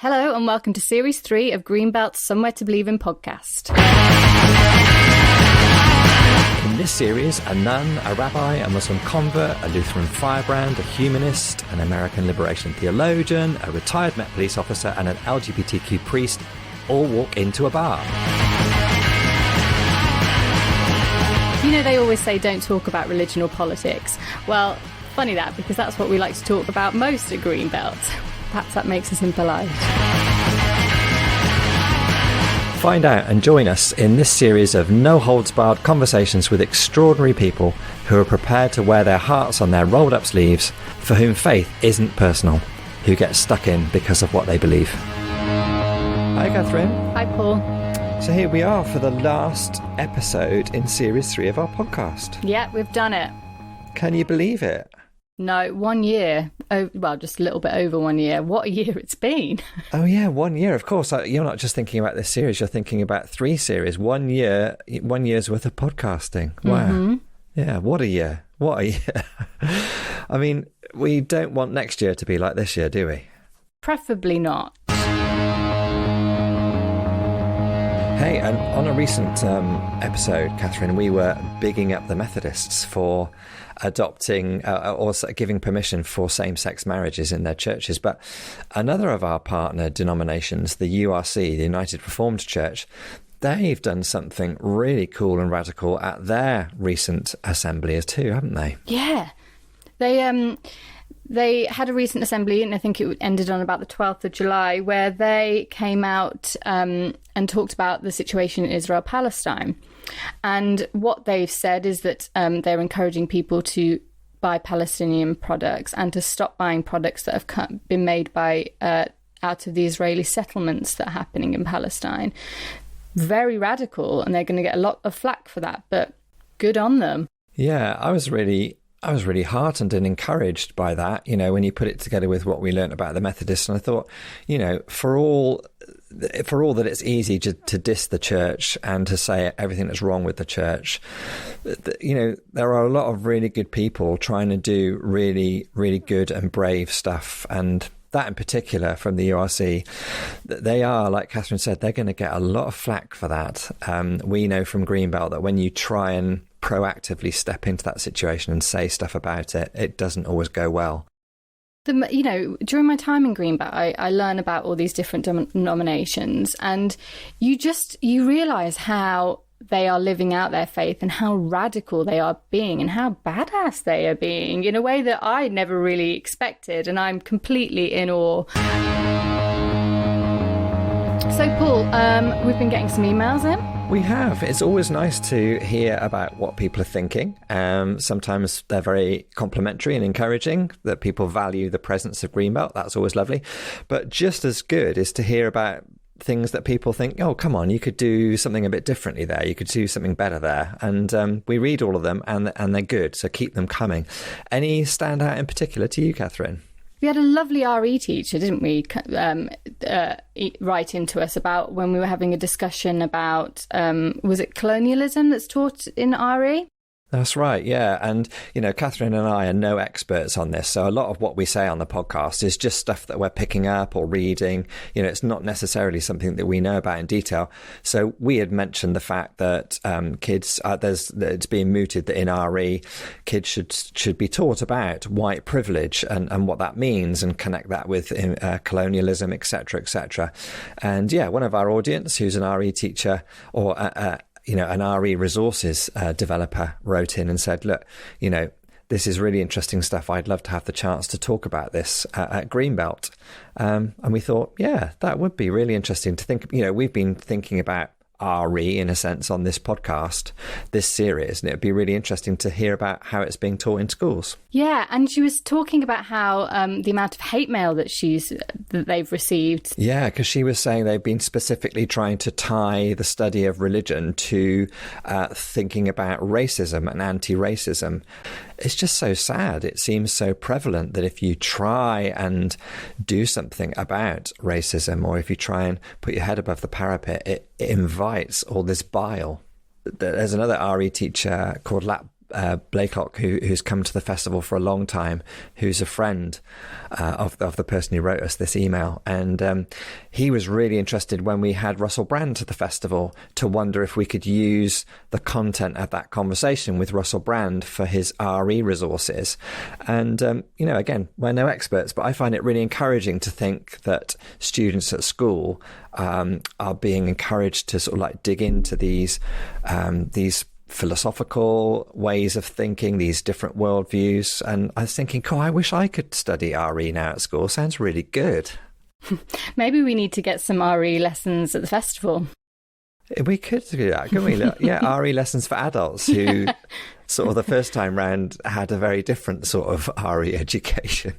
Hello and welcome to Series 3 of Greenbelt's Somewhere to Believe in podcast. In this series, a nun, a rabbi, a Muslim convert, a Lutheran firebrand, a humanist, an American liberation theologian, a retired Met police officer and an LGBTQ priest all walk into a bar. You know, they always say don't talk about religion or politics. Well, funny that, because that's what we like to talk about most at Greenbelt. Perhaps that makes us impolite. Find out and join us in this series of no-holds-barred conversations with extraordinary people who are prepared to wear their hearts on their rolled-up sleeves, for whom faith isn't personal, who get stuck in because of what they believe. Hi, Catherine. Hi, Paul. So here we are for the last episode in Series 3 of our podcast. Yeah, we've done it. Can you believe it? No, 1 year. Oh, well, just a little bit over 1 year. What a year it's been. Oh, yeah, 1 year. Of course, you're not just thinking about this series, you're thinking about 3 series. 1 year, 1 year's worth of podcasting. Wow. Mm-hmm. Yeah, what a year. What a year. I mean, we don't want next year to be like this year, do we? Preferably not. Hey, and on a recent episode, Catherine, we were bigging up the Methodists for adopting or giving permission for same-sex marriages in their churches. But another of our partner denominations, the URC, the United Reformed Church, they've done something really cool and radical at their recent assembly too, haven't they? Yeah. They had a recent assembly, and I think it ended on about the 12th of July, where they came out and talked about the situation in Israel-Palestine. And what they've said is that they're encouraging people to buy Palestinian products and to stop buying products that have been made by out of the Israeli settlements that are happening in Palestine. Very radical, and they're going to get a lot of flack for that, but good on them. Yeah, I was really heartened and encouraged by that, you know, when you put it together with what we learnt about the Methodists. And I thought, you know, for all that it's easy to diss the church and to say everything that's wrong with the church, you know, there are a lot of really good people trying to do really, really good and brave stuff. And that in particular from the URC, they are, like Catherine said, they're going to get a lot of flack for that. We know from Greenbelt that when you try and proactively step into that situation and say stuff about it, it doesn't always go well. You know, during my time in Greenbelt, I learn about all these different denominations, and you realise how they are living out their faith and how radical they are being and how badass they are being in a way that I never really expected, and I'm completely in awe. So, Paul, we've been getting some emails in. We have. It's always nice to hear about what people are thinking. Sometimes they're very complimentary and encouraging, that people value the presence of Greenbelt. That's always lovely. But just as good is to hear about things that people think, oh, come on, you could do something a bit differently there. You could do something better there. And we read all of them and they're good. So keep them coming. Any stand out in particular to you, Catherine? We had a lovely RE teacher, didn't we, write into us about when we were having a discussion about, was it colonialism that's taught in RE? That's right, yeah. And, you know, Catherine and I are no experts on this. So a lot of what we say on the podcast is just stuff that we're picking up or reading. You know, it's not necessarily something that we know about in detail. So we had mentioned the fact that kids, it's being mooted that in RE, kids should be taught about white privilege and what that means, and connect that with colonialism, etc., etc. And yeah, one of our audience, who's an RE teacher or an RE resources developer, wrote in and said, look, you know, this is really interesting stuff. I'd love to have the chance to talk about this at Greenbelt. And we thought, yeah, that would be really interesting to think. You know, we've been thinking about RE in a sense on this podcast, this series, and it'd be really interesting to hear about how it's being taught in schools. Yeah, and she was talking about how the amount of hate mail that they've received. Yeah, because she was saying they've been specifically trying to tie the study of religion to thinking about racism and anti-racism. It's just so sad. It seems so prevalent that if you try and do something about racism, or if you try and put your head above the parapet, it invites all this bile. There's another RE teacher called Blakelock, who's come to the festival for a long time, who's a friend of the person who wrote us this email. And he was really interested when we had Russell Brand to the festival to wonder if we could use the content of that conversation with Russell Brand for his RE resources. And, again, we're no experts, but I find it really encouraging to think that students at school are being encouraged to sort of like dig into these philosophical ways of thinking, these different worldviews. And I was thinking, I wish I could study RE now at school. Sounds really good. Maybe we need to get some RE lessons at the festival. We could do that, couldn't we? Yeah, RE lessons for adults who sort of the first time round had a very different sort of RE education.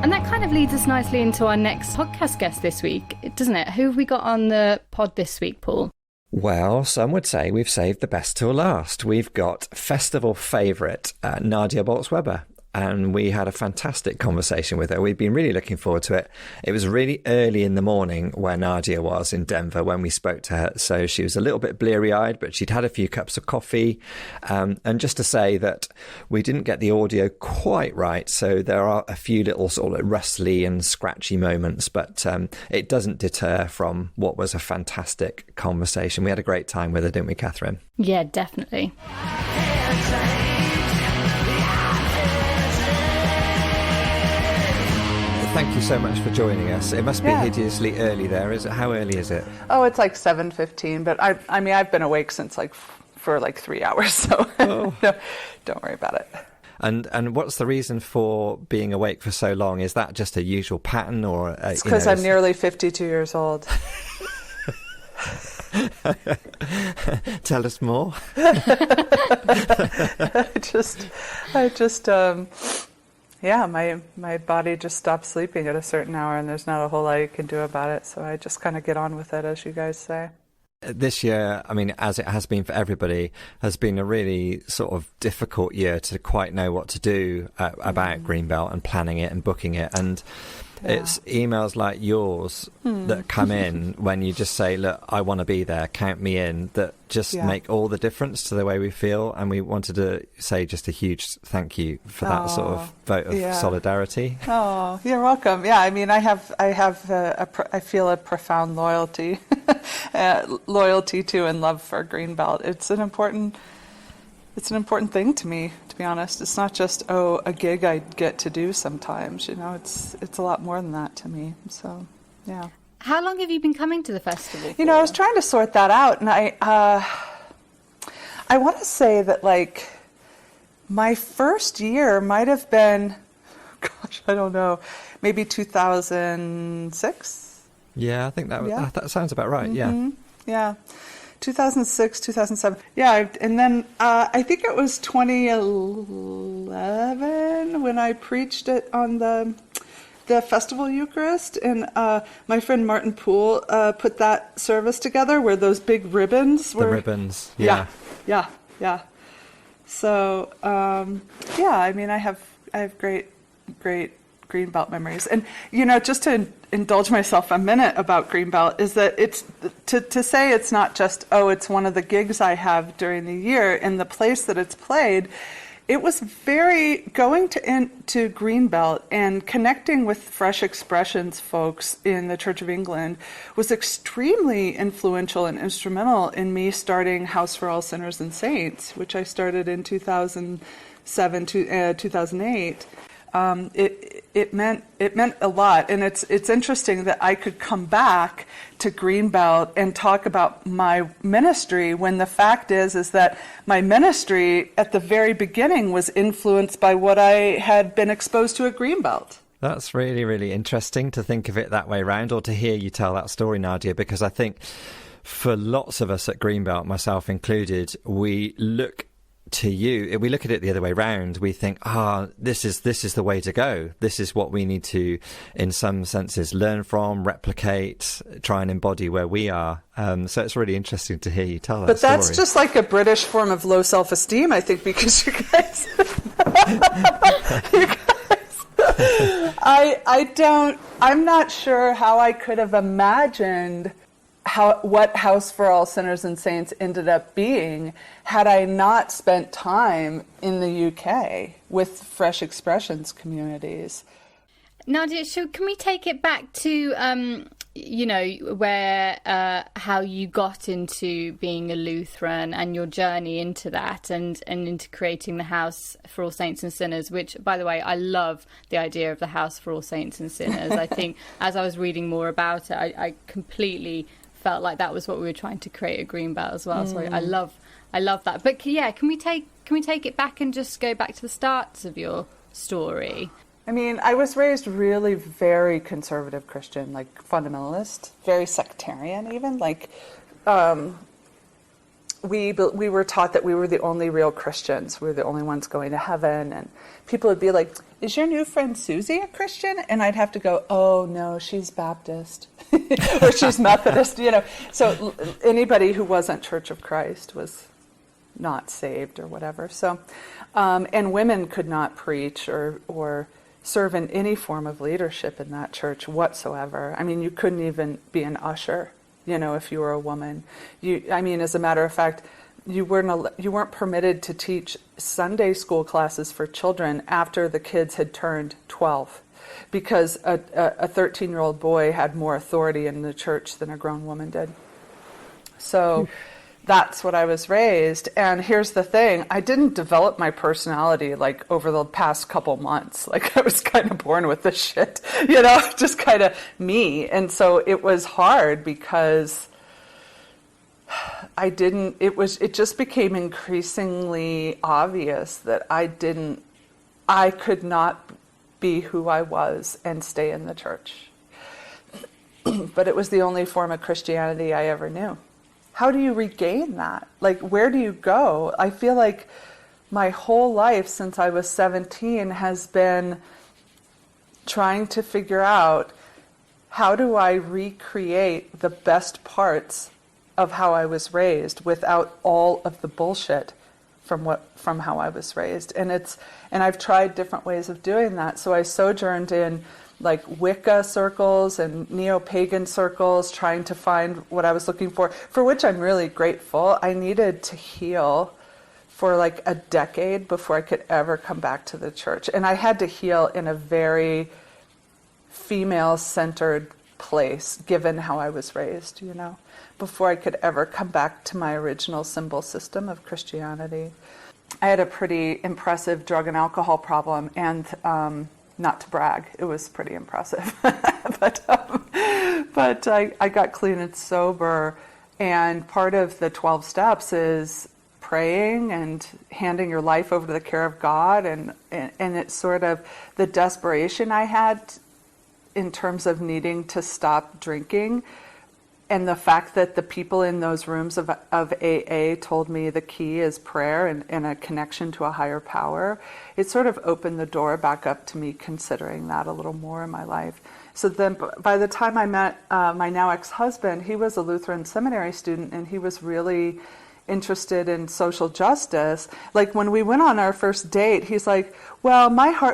And that kind of leads us nicely into our next podcast guest this week, doesn't it? Who have we got on the pod this week, Paul? Well, some would say we've saved the best till last. We've got festival favourite Nadia Bolz-Weber. And we had a fantastic conversation with her. We've been really looking forward to it. It was really early in the morning where Nadia was in Denver when we spoke to her. So she was a little bit bleary-eyed, but she'd had a few cups of coffee. And just to say that we didn't get the audio quite right. So there are a few little sort of rustly and scratchy moments, but it doesn't deter from what was a fantastic conversation. We had a great time with her, didn't we, Catherine? Yeah, definitely. Thank you so much for joining us. It must be hideously early there, is it? How early is it? Oh, it's like 7:15, but I mean, I've been awake since for 3 hours, so no, don't worry about it. And what's the reason for being awake for so long? Is that just a usual pattern, or it's because I'm nearly 52 years old. Tell us more. My body just stops sleeping at a certain hour, and there's not a whole lot you can do about it. So I just kind of get on with it, as you guys say. This year, I mean, as it has been for everybody, has been a really sort of difficult year to quite know what to do about Greenbelt and planning it and booking it. And it's emails like yours that come in when you just say, look, I want to be there, count me in, that just make all the difference to the way we feel. And we wanted to say just a huge thank you for that sort of vote of solidarity. Oh, you're welcome. Yeah, I mean, I feel a profound loyalty to and love for Greenbelt. It's an important thing to me, to be honest. It's not just a gig I get to do sometimes. It's a lot more than that to me. So, yeah. How long have you been coming to the festival for? I was trying to sort that out, and I want to say that my first year might have been, I don't know, maybe 2006. Yeah, I think that sounds about right. Mm-hmm. Yeah. 2006, 2007. Yeah, and then I think it was 2011 when I preached it on the Festival Eucharist, and my friend Martin Poole put that service together where those big ribbons were. The ribbons, yeah. Yeah. So, I mean, I have great Greenbelt memories. And, just to indulge myself a minute about Greenbelt is that it's to say it's not just, it's one of the gigs I have during the year in the place that it's played. It was very going to Greenbelt and connecting with Fresh Expressions folks in the Church of England was extremely influential and instrumental in me starting House for All Sinners and Saints, which I started in 2007 to 2008. It meant a lot, and it's interesting that I could come back to Greenbelt and talk about my ministry when the fact is that my ministry at the very beginning was influenced by what I had been exposed to at Greenbelt. That's really, really interesting to think of it that way round, or to hear you tell that story, Nadia, because I think for lots of us at Greenbelt, myself included, we look to you, we look at it the other way round. We think, this is the way to go. This is what we need to, in some senses, learn from, replicate, try and embody where we are. So it's really interesting to hear you tell that story. But that's just like a British form of low self-esteem, I think, because you guys, I'm not sure how I could have imagined what House for All Sinners and Saints ended up being had I not spent time in the UK with Fresh Expressions communities. Nadia, can we take it back to, where how you got into being a Lutheran and your journey into that and into creating the House for All Saints and Sinners, which, by the way, I love the idea of the House for All Saints and Sinners. I think as I was reading more about it, I completely felt like that was what we were trying to create at Greenbelt as well. So I love that. But yeah, can we take it back and just go back to the starts of your story? I mean, I was raised really very conservative Christian, like fundamentalist, very sectarian even. Like, we were taught that we were the only real Christians. We were the only ones going to heaven. And people would be like, is your new friend Susie a Christian? And I'd have to go, oh, no, she's Baptist or she's Methodist, So anybody who wasn't Church of Christ was not saved or whatever. So, and women could not preach or serve in any form of leadership in that church whatsoever. I mean, you couldn't even be an usher, if you were a woman. As a matter of fact, you weren't permitted to teach Sunday school classes for children after the kids had turned 12, because a 13-year-old boy had more authority in the church than a grown woman did. So that's what I was raised. And here's the thing, I didn't develop my personality like over the past couple months. Like, I was kind of born with this shit, just kind of me. And so it was hard because it just became increasingly obvious that I could not be who I was and stay in the church. But it was the only form of Christianity I ever knew. How do you regain that? Like, where do you go? I feel like my whole life since I was 17 has been trying to figure out, how do I recreate the best parts of how I was raised without all of the bullshit from how I was raised? And I've tried different ways of doing that. So I sojourned in like Wicca circles and neo-pagan circles, trying to find what I was looking for which I'm really grateful. I needed to heal for like a decade before I could ever come back to the church. And I had to heal in a very female-centered place, given how I was raised, before I could ever come back to my original symbol system of Christianity. I had a pretty impressive drug and alcohol problem, and not to brag, it was pretty impressive. but I got clean and sober, and part of the 12 steps is praying and handing your life over to the care of God, and it's sort of the desperation I had in terms of needing to stop drinking, and the fact that the people in those rooms of AA told me the key is prayer and a connection to a higher power. It sort of opened the door back up to me considering that a little more in my life. So then by the time I met my now ex-husband, he was a Lutheran seminary student, and he was really interested in social justice. Like, when we went on our first date, he's like, well,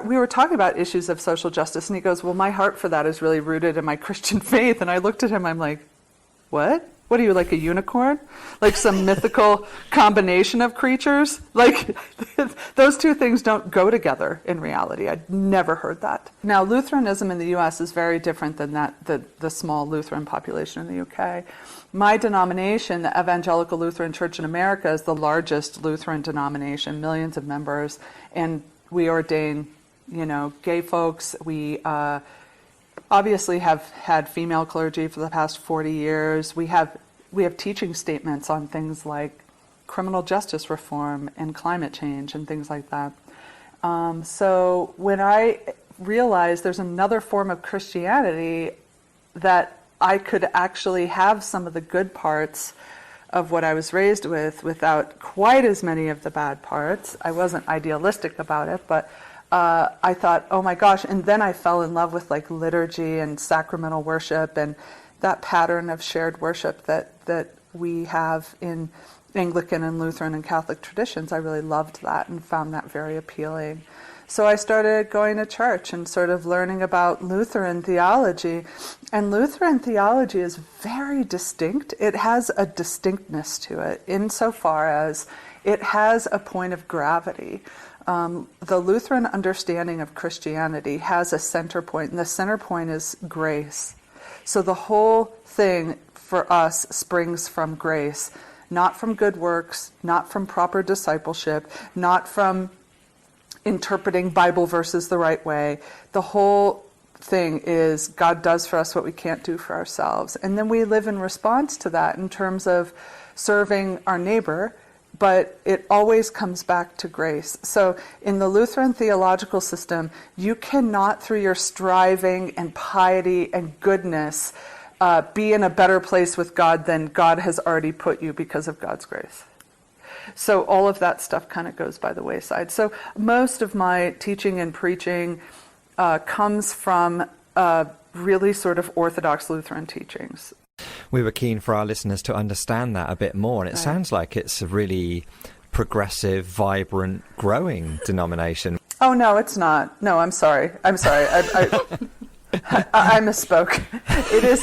we were talking about issues of social justice, and he goes, well, my heart for that is really rooted in my Christian faith. And I looked at him, I'm like, what? What are you, like a unicorn? Like some mythical combination of creatures? Like, those two things don't go together in reality. I'd never heard that. Now, Lutheranism in the U.S. is very different than the small Lutheran population in the U.K. My denomination, the Evangelical Lutheran Church in America, is the largest Lutheran denomination, millions of members, and we ordain, gay folks. We obviously have had female clergy for the past 40 years. We have teaching statements on things like criminal justice reform and climate change and things like that. So when I realized there's another form of Christianity that I could actually have some of the good parts of what I was raised with without quite as many of the bad parts. I wasn't idealistic about it, but I thought, oh my gosh, and then I fell in love with like liturgy and sacramental worship and that pattern of shared worship that we have in Anglican and Lutheran and Catholic traditions. I really loved that and found that very appealing. So I started going to church and sort of learning about Lutheran theology. And Lutheran theology is very distinct. It has a distinctness to it insofar as it has a point of gravity. The Lutheran understanding of Christianity has a center point, and the center point is grace. So the whole thing for us springs from grace, not from good works, not from proper discipleship, not from interpreting Bible verses the right way. The whole thing is God does for us what we can't do for ourselves. And then we live in response to that in terms of serving our neighbor, but it always comes back to grace. So in the Lutheran theological system, you cannot, through your striving and piety and goodness, be in a better place with God than God has already put you because of God's grace. So all of that stuff kind of goes by the wayside. So most of my teaching and preaching comes from really sort of Orthodox Lutheran teachings. We were keen for our listeners to understand that a bit more, and it sounds like it's a really progressive, vibrant, growing denomination. Oh, no, it's not. No, I'm sorry. I misspoke. It is,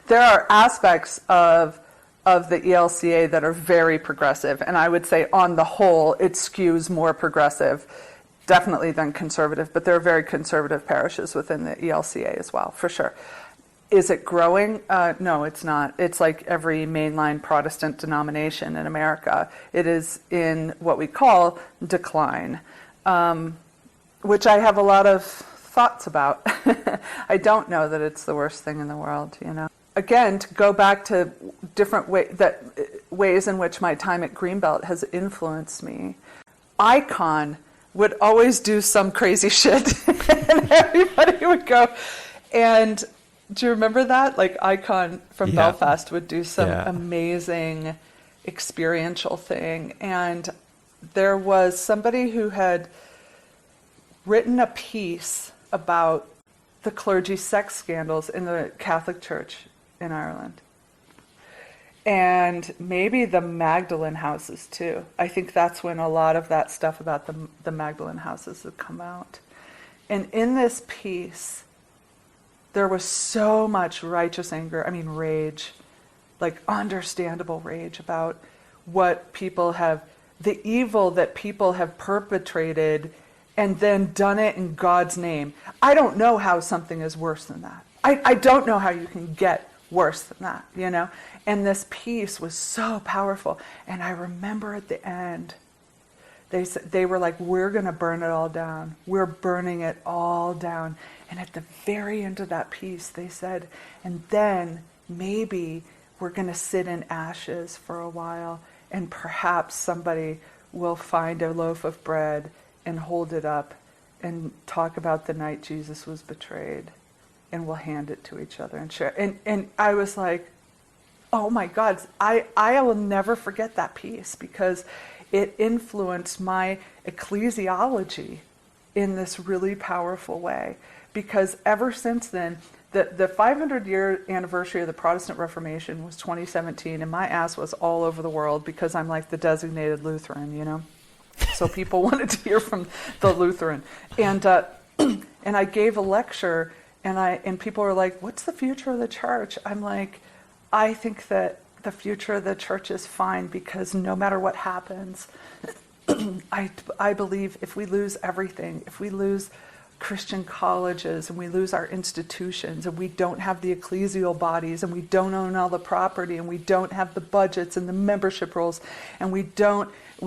there are aspects of the ELCA that are very progressive, and I would say on the whole it skews more progressive definitely than conservative, but there are very conservative parishes within the ELCA as well, for sure. Is it growing? No, it's not. It's like every mainline Protestant denomination in America. It is in what we call decline, which I have a lot of thoughts about. I don't know that it's the worst thing in the world, you know. Again, to go back to different ways in which my time at Greenbelt has influenced me, Icon would always do some crazy shit, and everybody would go. And do you remember that? Like Icon from Belfast would do some amazing experiential thing. And there was somebody who had written a piece about the clergy sex scandals in the Catholic Church in Ireland. And maybe the Magdalene houses too. I think that's when a lot of that stuff about the Magdalene houses had come out. And in this piece, there was so much righteous anger, rage, like understandable rage about what people have, the evil that people have perpetrated and then done it in God's name. I don't know how something is worse than that. I don't know how you can get worse than that, you know? And this piece was so powerful. And I remember at the end, they were like, we're going to burn it all down. We're burning it all down. And at the very end of that piece, they said, and then maybe we're going to sit in ashes for a while, and perhaps somebody will find a loaf of bread and hold it up and talk about the night Jesus was betrayed, and we'll hand it to each other and share. And I was like, oh my God, I will never forget that piece, because it influenced my ecclesiology in this really powerful way. Because ever since then, the 500-year anniversary of the Protestant Reformation was 2017, and my ass was all over the world because I'm like the designated Lutheran, you know? So people wanted to hear from the Lutheran. And and I gave a lecture, and people were like, what's the future of the church? I'm like, I think that the future of the church is fine, because no matter what happens, I believe if we lose everything, if we lose Christian colleges and we lose our institutions and we don't have the ecclesial bodies and we don't own all the property and we don't have the budgets and the membership rolls and we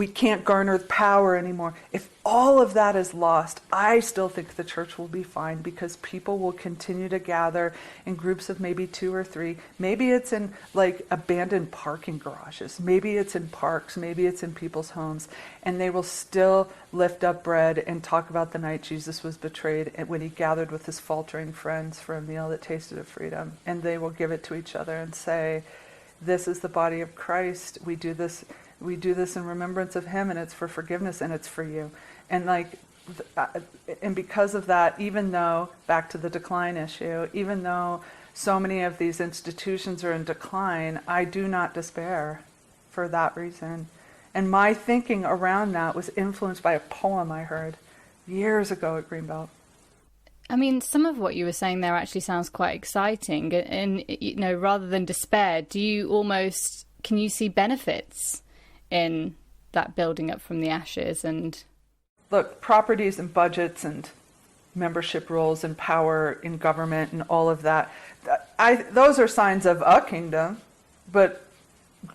can't garner power anymore. If all of that is lost, I still think the church will be fine, because people will continue to gather in groups of maybe 2 or 3. Maybe it's in like abandoned parking garages. Maybe it's in parks. Maybe it's in people's homes. And they will still lift up bread and talk about the night Jesus was betrayed, and when he gathered with his faltering friends for a meal that tasted of freedom. And they will give it to each other and say, this is the body of Christ. We do this in remembrance of him, and it's for forgiveness, and it's for you. And and because of that, even though, back to the decline issue, even though so many of these institutions are in decline, I do not despair for that reason. And my thinking around that was influenced by a poem I heard years ago at Greenbelt. I mean, some of what you were saying there actually sounds quite exciting. And, you know, rather than despair, can you see benefits in that building up from the ashes? And look, properties and budgets and membership roles and power in government and all of that, those are signs of a kingdom, but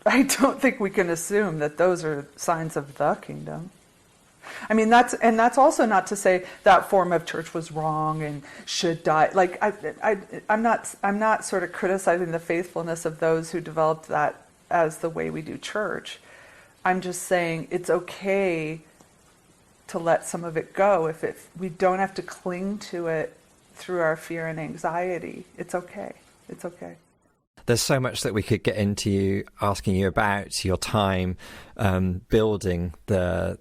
I don't think we can assume that those are signs of the kingdom. I mean, that's also not to say that form of church was wrong and should die. Like I'm not sort of criticizing the faithfulness of those who developed that as the way we do church. I'm just saying it's okay to let some of it go if we don't have to cling to it through our fear and anxiety. It's okay. It's okay. There's so much that we could get into asking you about your time building the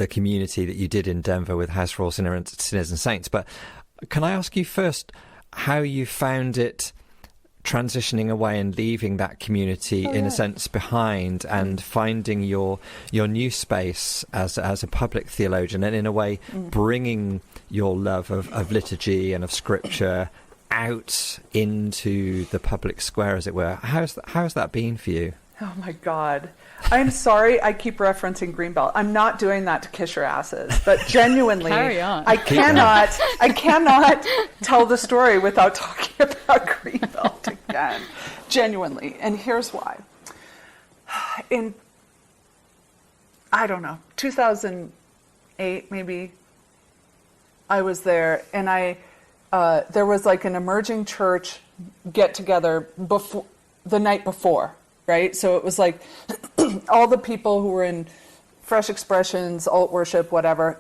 community that you did in Denver with House for All Sinners and Saints. But can I ask you first how you found it transitioning away and leaving that community in a sense behind and finding your new space as a public theologian and in a way bringing your love of liturgy and of scripture out into the public square, as it were. How's that been for you? Oh my God. I'm sorry I keep referencing Greenbelt. I'm not doing that to kiss your asses, but genuinely, Carry on. I cannot tell the story without talking about Greenbelt again. Genuinely. And here's why. In, I don't know, 2008 maybe, I was there, and there was like an emerging church get together the night before. Right? So it was like all the people who were in fresh expressions, alt worship, whatever,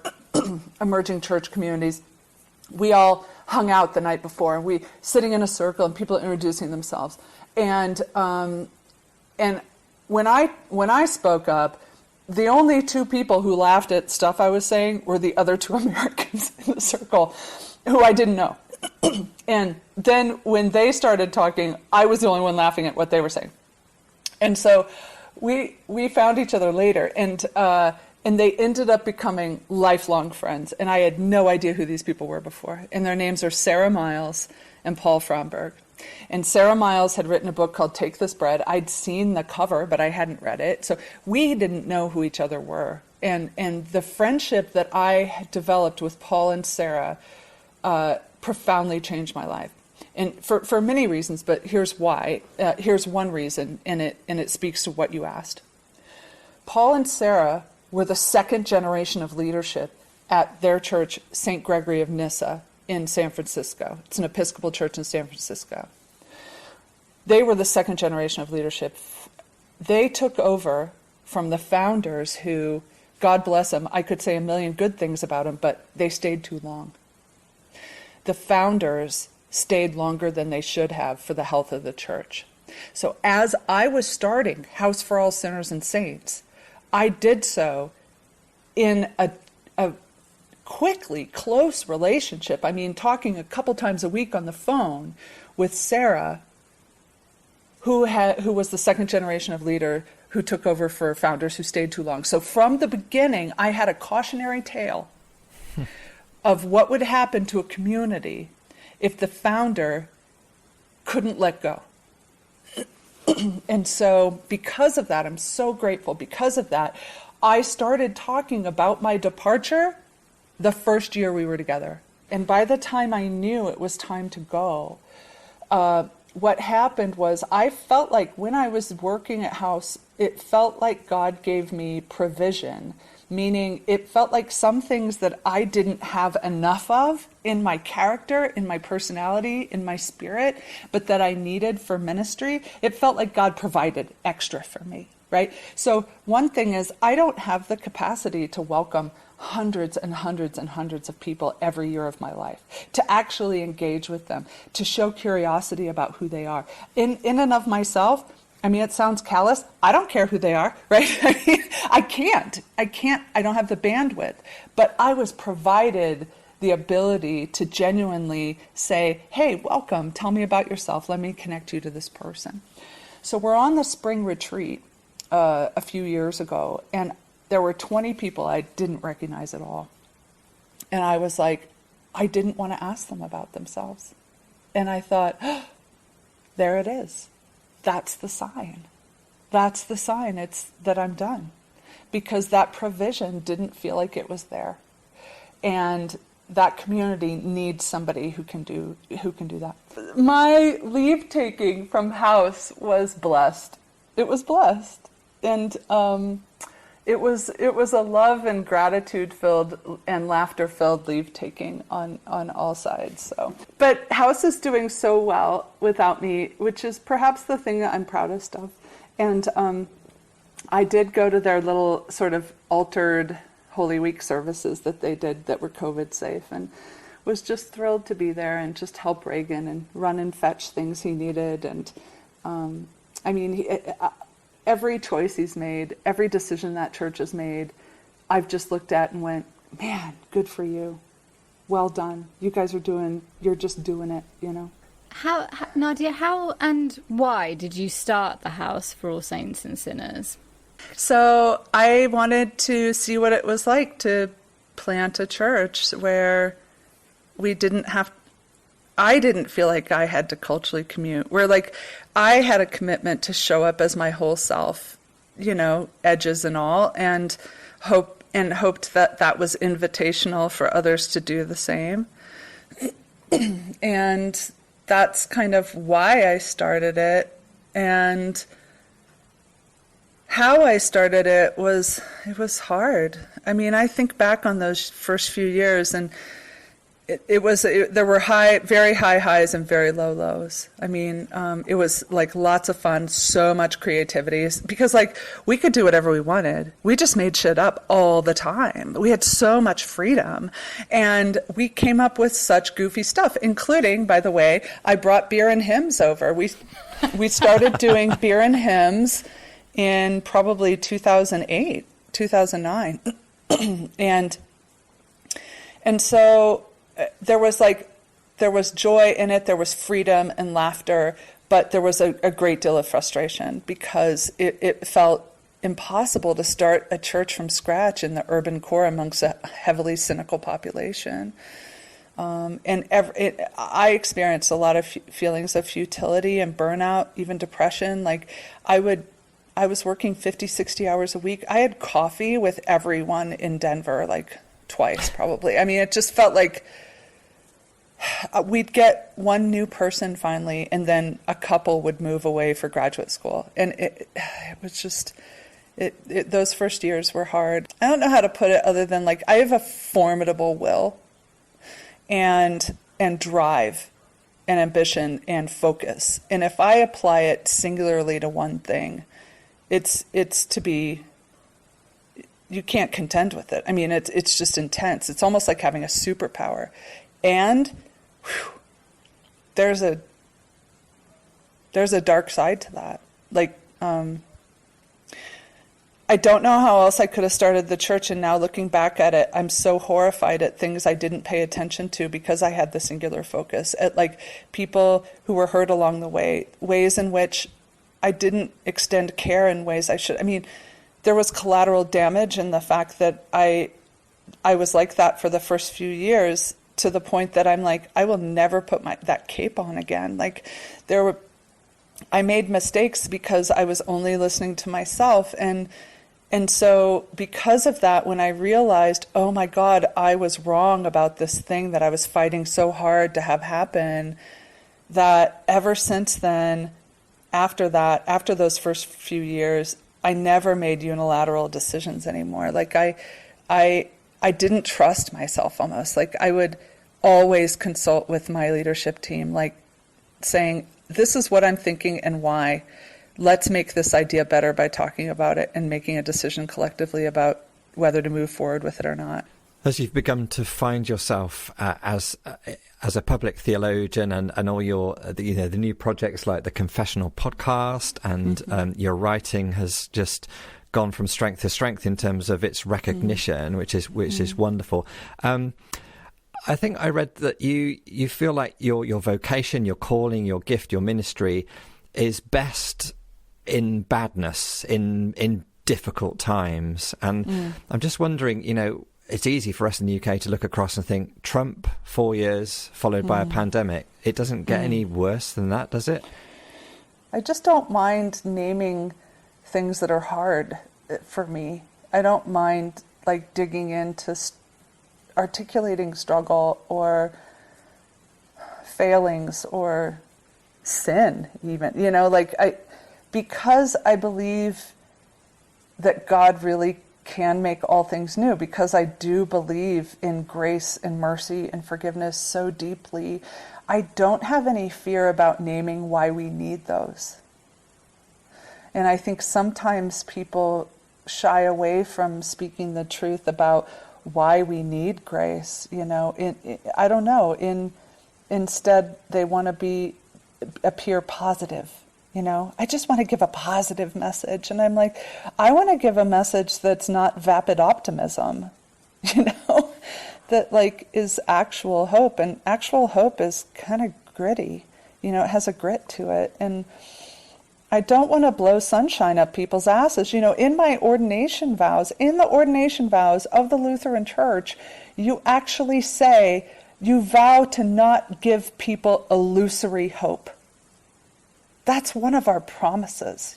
emerging church communities, we all hung out the night before, and we sitting in a circle and people introducing themselves. And when I spoke up, the only two people who laughed at stuff I was saying were the other two Americans in the circle who I didn't know. And then when they started talking, I was the only one laughing at what they were saying. And so we found each other later, and they ended up becoming lifelong friends. And I had no idea who these people were before. And their names are Sarah Miles and Paul Fromberg. And Sarah Miles had written a book called Take This Bread. I'd seen the cover, but I hadn't read it. So we didn't know who each other were. And the friendship that I had developed with Paul and Sarah profoundly changed my life. And for many reasons, but here's why. Here's one reason, and it speaks to what you asked. Paul and Sarah were the second generation of leadership at their church, St. Gregory of Nyssa, in San Francisco. It's an Episcopal church in San Francisco. They were the second generation of leadership. They took over from the founders who, God bless them, I could say a million good things about them, but they stayed too long. The founders stayed longer than they should have for the health of the church. So as I was starting House for All Sinners and Saints, I did so in a quickly close relationship. I mean, talking a couple times a week on the phone with Sarah, who was the second generation of leader who took over for founders who stayed too long. So from the beginning, I had a cautionary tale of what would happen to a community if the founder couldn't let go. And so because of that, I'm so grateful. Because of that, I started talking about my departure the first year we were together. And by the time I knew it was time to go, what happened was I felt like when I was working at House, it felt like God gave me provision. Meaning it felt like some things that I didn't have enough of in my character, in my personality, in my spirit, but that I needed for ministry. It felt like God provided extra for me, right? So one thing is I don't have the capacity to welcome hundreds and hundreds and hundreds of people every year of my life, to actually engage with them, to show curiosity about who they are. In and of myself, I mean, it sounds callous. I don't care who they are, right? I mean, I don't have the bandwidth. But I was provided the ability to genuinely say, hey, welcome, tell me about yourself. Let me connect you to this person. So we're on the spring retreat, a few years ago, and there were 20 people I didn't recognize at all. And I was like, I didn't want to ask them about themselves. And I thought, oh, there it is. That's the sign. That's the sign. It's that I'm done. Because that provision didn't feel like it was there. And that community needs somebody who can do that. My leave taking from house was blessed. It was blessed. And it was a love and gratitude filled and laughter filled leave taking on all sides. So, but house is doing so well without me, which is perhaps the thing that I'm proudest of. And I did go to their little sort of altered Holy Week services that they did that were COVID safe, and was just thrilled to be there and just help Reagan and run and fetch things he needed. And I mean, every choice he's made, every decision that church has made, I've just looked at and went, man, good for you. Well done. You guys you're just doing it, you know. How, Nadia, how and why did you start the House for All Saints and Sinners? So I wanted to see what it was like to plant a church where I didn't feel like I had to culturally commute, where like I had a commitment to show up as my whole self, you know, edges and all, and hoped that that was invitational for others to do the same. And that's kind of why I started it. And how I started it was hard. I mean, I think back on those first few years, and there were very high highs and very low lows. I mean, it was like lots of fun, so much creativity, because like we could do whatever we wanted. We just made shit up all the time. We had so much freedom, and we came up with such goofy stuff, including, by the way, I brought beer and hymns over. We started doing beer and hymns in probably 2008, 2009. And so there was joy in it, there was freedom and laughter, but there was a great deal of frustration because it felt impossible to start a church from scratch in the urban core amongst a heavily cynical population. I experienced a lot of feelings of futility and burnout, even depression. Like I was working 50, 60 hours a week. I had coffee with everyone in Denver, like twice probably. I mean, it just felt like we'd get one new person finally, and then a couple would move away for graduate school. And it was just, those first years were hard. I don't know how to put it other than like, I have a formidable will and drive and ambition and focus. And if I apply it singularly to one thing, it's to be, you can't contend with it. I mean, it's just intense. It's almost like having a superpower. And there's a dark side to that. Like, I don't know how else I could have started the church, and now looking back at it, I'm so horrified at things I didn't pay attention to because I had the singular focus, at like people who were hurt along the way, ways in which I didn't extend care in ways I should. I mean, there was collateral damage in the fact that I was like that for the first few years, to the point that I'm like, I will never put that cape on again. Like I made mistakes because I was only listening to myself. And so because of that, when I realized, oh my God, I was wrong about this thing that I was fighting so hard to have happen, that ever since then, after those first few years, I never made unilateral decisions anymore. Like I didn't trust myself almost. Like I would always consult with my leadership team, like saying, this is what I'm thinking and why. Let's make this idea better by talking about it and making a decision collectively about whether to move forward with it or not. As you've begun to find yourself as a public theologian, and all your the new projects like the Confessional podcast, and your writing has just gone from strength to strength in terms of its recognition, which is wonderful. I think I read that you feel like your vocation, your calling, your gift, your ministry is best in badness, in difficult times. And I'm just wondering, it's easy for us in the UK to look across and think Trump, 4 years followed by a pandemic. It doesn't get any worse than that, does it? I just don't mind naming things that are hard for me. I don't mind like digging into articulating struggle or failings or sin even, because I believe that God really can make all things new, because I do believe in grace and mercy and forgiveness so deeply. I don't have any fear about naming why we need those. And I think sometimes people shy away from speaking the truth about why we need grace, I don't know, instead they want to appear positive. I just want to give a positive message. And I'm like, I want to give a message that's not vapid optimism, that like is actual hope. And actual hope is kind of gritty, it has a grit to it. And I don't want to blow sunshine up people's asses. In my ordination vows, in the ordination vows of the Lutheran Church, you actually say, you vow to not give people illusory hope. That's one of our promises,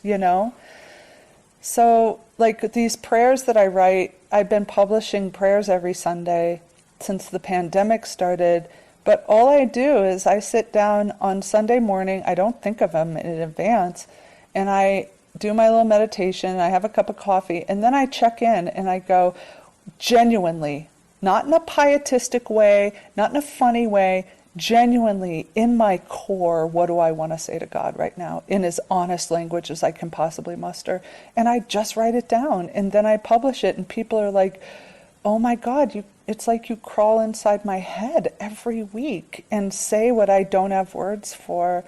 So, like these prayers that I write, I've been publishing prayers every Sunday since the pandemic started. But all I do is I sit down on Sunday morning, I don't think of them in advance, and I do my little meditation, I have a cup of coffee, and then I check in and I go, genuinely, not in a pietistic way, not in a funny way, genuinely, in my core, what do I want to say to God right now, in as honest language as I can possibly muster? And I just write it down, and then I publish it, and people are like, oh my God, it's like you crawl inside my head every week and say what I don't have words for.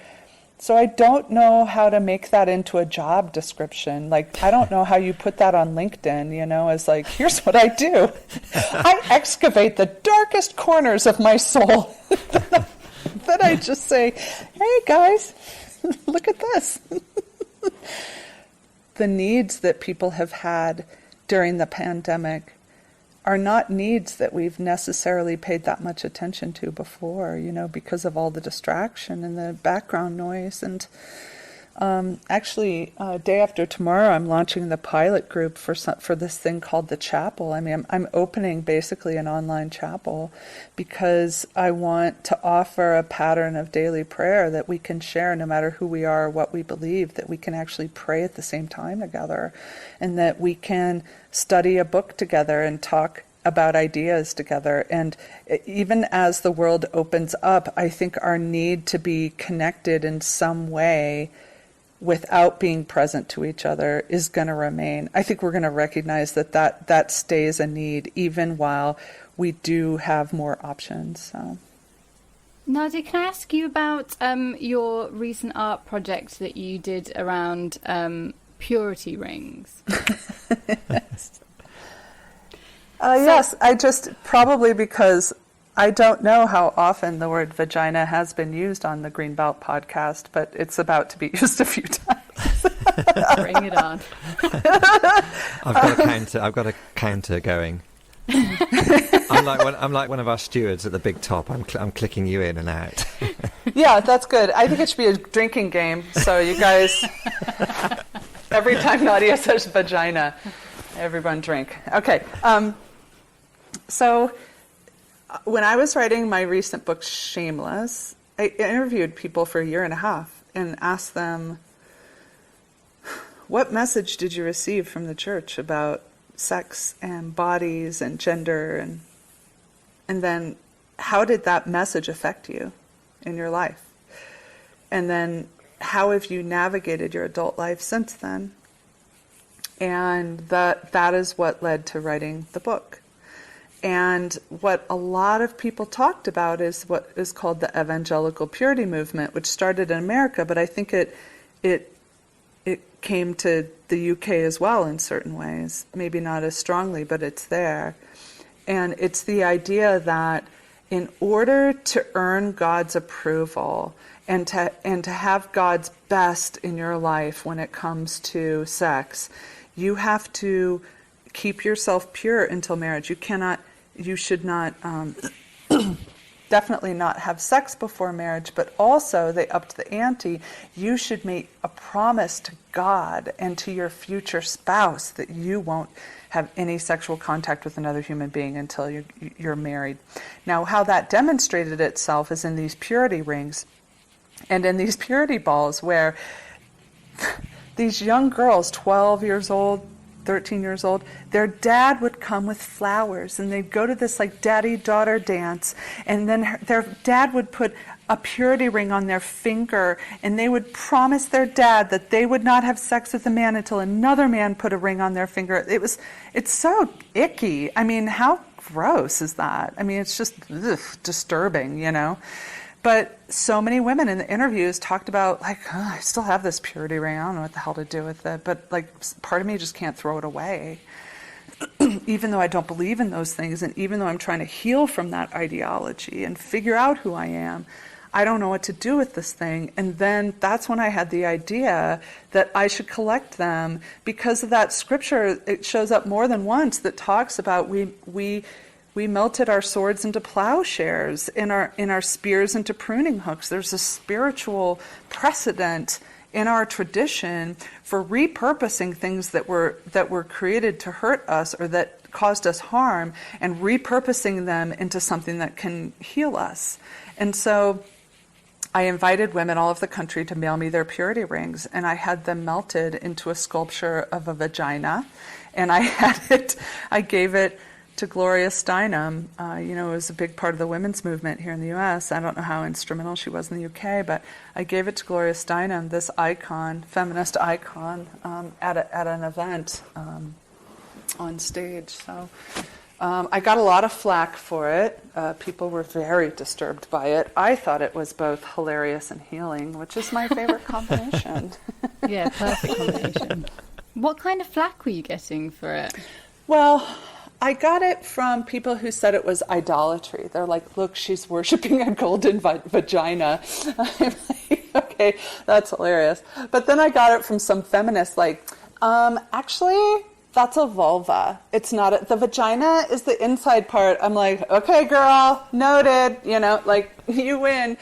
So I don't know how to make that into a job description. Like, I don't know how you put that on LinkedIn, as like, here's what I do. I excavate the darkest corners of my soul. Then I just say, hey guys, look at this. The needs that people have had during the pandemic are not needs that we've necessarily paid that much attention to before, because of all the distraction and the background noise. And actually, day after tomorrow, I'm launching the pilot group for this thing called the chapel. I mean, I'm opening basically an online chapel because I want to offer a pattern of daily prayer that we can share no matter who we are or what we believe, that we can actually pray at the same time together, and that we can study a book together and talk about ideas together. And even as the world opens up, I think our need to be connected in some way without being present to each other is going to remain. I think we're going to recognize that stays a need even while we do have more options. So. Nadia, can I ask you about your recent art project that you did around purity rings? Yes, I just, probably because I don't know how often the word vagina has been used on the Greenbelt podcast, but it's about to be used a few times. Bring it on. I've got a counter going. I'm like one of our stewards at the big top. I'm clicking you in and out. Yeah, that's good. I think it should be a drinking game. So you guys, every time Nadia says vagina, everyone drink. Okay. So when I was writing my recent book, Shameless, I interviewed people for a year and a half and asked them, what message did you receive from the church about sex and bodies and gender, and then how did that message affect you in your life? And then how have you navigated your adult life since then? And that is what led to writing the book. And what a lot of people talked about is what is called the evangelical purity movement, which started in America, but I think it came to the UK as well in certain ways, maybe not as strongly, but it's there. And it's the idea that in order to earn God's approval and to have God's best in your life when it comes to sex, you have to keep yourself pure until marriage. You should not, definitely not have sex before marriage, but also they upped the ante. You should make a promise to God and to your future spouse that you won't have any sexual contact with another human being until you're married. Now, how that demonstrated itself is in these purity rings and in these purity balls, where these young girls, 12 years old, 13 years old, their dad would come with flowers, and they'd go to this like daddy-daughter dance, and then their dad would put a purity ring on their finger, and they would promise their dad that they would not have sex with a man until another man put a ring on their finger. It's so icky. I mean, how gross is that? I mean, it's just disturbing, you know? But so many women in the interviews talked about, like, oh, I still have this purity ring. I don't know what the hell to do with it. But, like, part of me just can't throw it away. Even though I don't believe in those things, and even though I'm trying to heal from that ideology and figure out who I am, I don't know what to do with this thing. And then that's when I had the idea that I should collect them, because of that scripture. It shows up more than once that talks about we melted our swords into plowshares, in our spears into pruning hooks. There's a spiritual precedent in our tradition for repurposing things that were created to hurt us or that caused us harm, and repurposing them into something that can heal us. And so I invited women all over the country to mail me their purity rings, and I had them melted into a sculpture of a vagina, and I gave it to Gloria Steinem. It was a big part of the women's movement here in the U.S. I don't know how instrumental she was in the U.K., but I gave it to Gloria Steinem, this icon, feminist icon, at an event on stage. So I got a lot of flack for it. People were very disturbed by it. I thought it was both hilarious and healing, which is my favorite combination. Yeah, perfect combination. What kind of flack were you getting for it? Well, I got it from people who said it was idolatry. They're like, look, she's worshiping a golden vagina. I'm like, okay, that's hilarious. But then I got it from some feminists like, actually, that's a vulva. It's not the vagina is the inside part. I'm like, okay, girl, noted, like, you win.